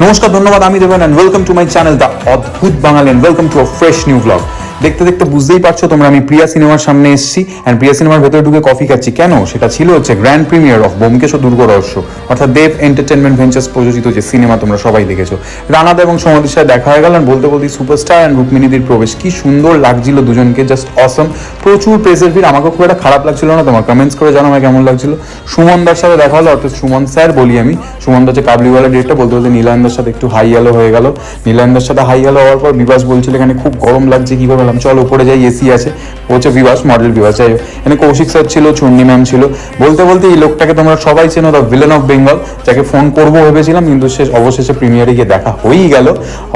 নমস্কার, ধন্যবাদ। আমি Deben and welcome to my channel the Adbhut Bangali and welcome to a fresh new blog. দেখতে দেখতে বুঝতেই পারছো তোমরা, আমি প্রিয়া সিনেমার সামনে এসেছি অ্যান্ড প্রিয়া সিনেমার ভেতরে ঢুকে কফি খাচ্ছি। কেন? সেটা ছিল হচ্ছে গ্র্যান্ড প্রিমিয়ার অফ ব্যোমকেশ ও দুর্গরহস্য, অর্থাৎ দেব এন্টারটেনমেন্ট ভেঞ্চার্স প্রযোজিত যে সিনেমা তোমরা সবাই দেখেছো। রানাদা এবং সমাধির সাথে দেখা হয়ে গেল, বলতে বলতে সুপারস্টার অ্যান্ড রুক্মিণীদের প্রবেশ। কি সুন্দর লাগছিল দুজনকে, জাস্ট অসম। প্রচুর প্রেজের ভিড়, আমাকে খুব একটা খারাপ লাগছিল না। তোমার কমেন্টস করে জানো আমার কেমন লাগছিল। সুমনদার সাথে দেখা হলো, অর্থাৎ সুমন স্যার বলি আমি। সুমন হচ্ছে কাবলিওয়ালা ডিরেক্টর। বলতে বলতে নীলায়নদার সাথে একটু হাই হ্যালো হয়ে গেল। নীলায়নদার সাথে হাই হ্যালো হওয়ার পর বিবাস বলছিল এখানে খুব গরম লাগছে, কি করে বললাম চল উপরে যাই, এসি আছে। ও হচ্ছে বিবাস, মডেল বিবাস। যাই হোক, এখানে কৌশিক স্যার ছিল, চন্ডী ম্যাম ছিল। বলতে বলতে এই লোকটাকে তোমরা সবাই চেনো, দ্য ভিলেন অফ বেঙ্গল, যাকে ফোন করবো ভেবেছিলাম, কিন্তু শেষ অবশেষে প্রিমিয়ারে গিয়ে দেখা হয়েই গেল।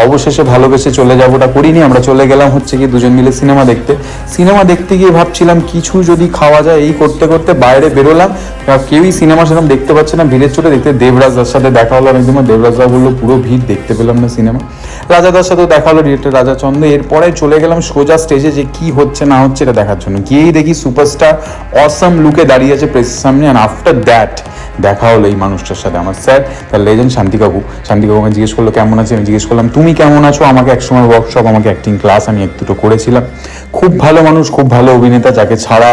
অবশেষে ভালোবেসে চলে যাবোটা করিনি, আমরা চলে গেলাম হচ্ছে কি দুজন মিলে সিনেমা দেখতে। সিনেমা দেখতে গিয়ে ভাবছিলাম কিছু যদি খাওয়া যায়, এই করতে করতে বাইরে বেরোলাম। কেউই সিনেমা সেরকম দেখতে পাচ্ছে না, ভিড়ের চোটে দেখতে। দেবরাজদার সাথে দেখা হলো অনেকদিন। দেবরাজদা বললো পুরো ভিড়, দেখতে পেলাম না সিনেমা। রাজাদার সাথেও দেখা হলো, ডিরেক্টর রাজা চন্দ্র। এরপরে চলে গেলাম সোজা স্টেজে, যে কি হচ্ছে না হচ্ছে এটা দেখার জন্য। গিয়েই দেখি সুপারস্টার অসম লুকে দাঁড়িয়ে আছে প্রেসের সামনে। অ্যান্ড আফটার দ্যাট দেখা হলো এই মানুষটার সাথে, আমার স্যার, তার লেজেন্ড শান্তি কাকু। শান্তি কাকু আমাকে জিজ্ঞেস করলো কেমন আছে। আমি জিজ্ঞেস করলাম তুমি কেমন আছো। আমাকে একসময় ওয়ার্কশপ, আমাকে অ্যাক্টিং ক্লাস আমি এক দুটো করেছিলাম। খুব ভালো মানুষ, খুব ভালো অভিনেতা, যাকে ছাড়া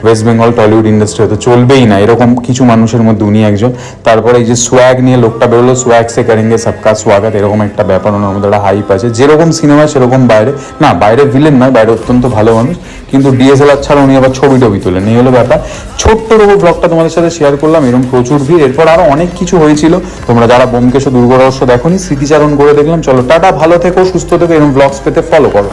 ওয়েস্ট বেঙ্গল টলিউড ইন্ডাস্ট্রি হয়তো চলবেই না, এরকম কিছু মানুষের মধ্যে উনি একজন। তারপরে এই যে সোয়াগ নিয়ে লোকটা বেরোলো, সোয়াগ সে করেঙ্গে সবকা স্বাগত, এরকম একটা ব্যাপার। ওনার মধ্যে একটা হাইপ আছে, যেরকম সিনেমায় সেরকম বাইরে না। বাইরে ভিলেন নয়, বাইরে অত্যন্ত ভালো মানুষ, কিন্তু ডিএসএলআর ছাড়া উনি আবার ছবি টবি তোলেন। এই হলো ব্যাপার। ছোট্ট রকম ব্লগটা তোমাদের সাথে শেয়ার করলাম। এরকম প্রচুর ভিড়। এরপর আরো অনেক কিছু হয়েছিল, তোমরা যারা ব্যোমকেশ ও দুর্গরহস্য দেখোনি স্মৃতিচারণ করে দেখলাম। চলো টাটা, ভালো থেকো, সুস্থ থেকো, এরকম ব্লগস পেতে ফলো করো।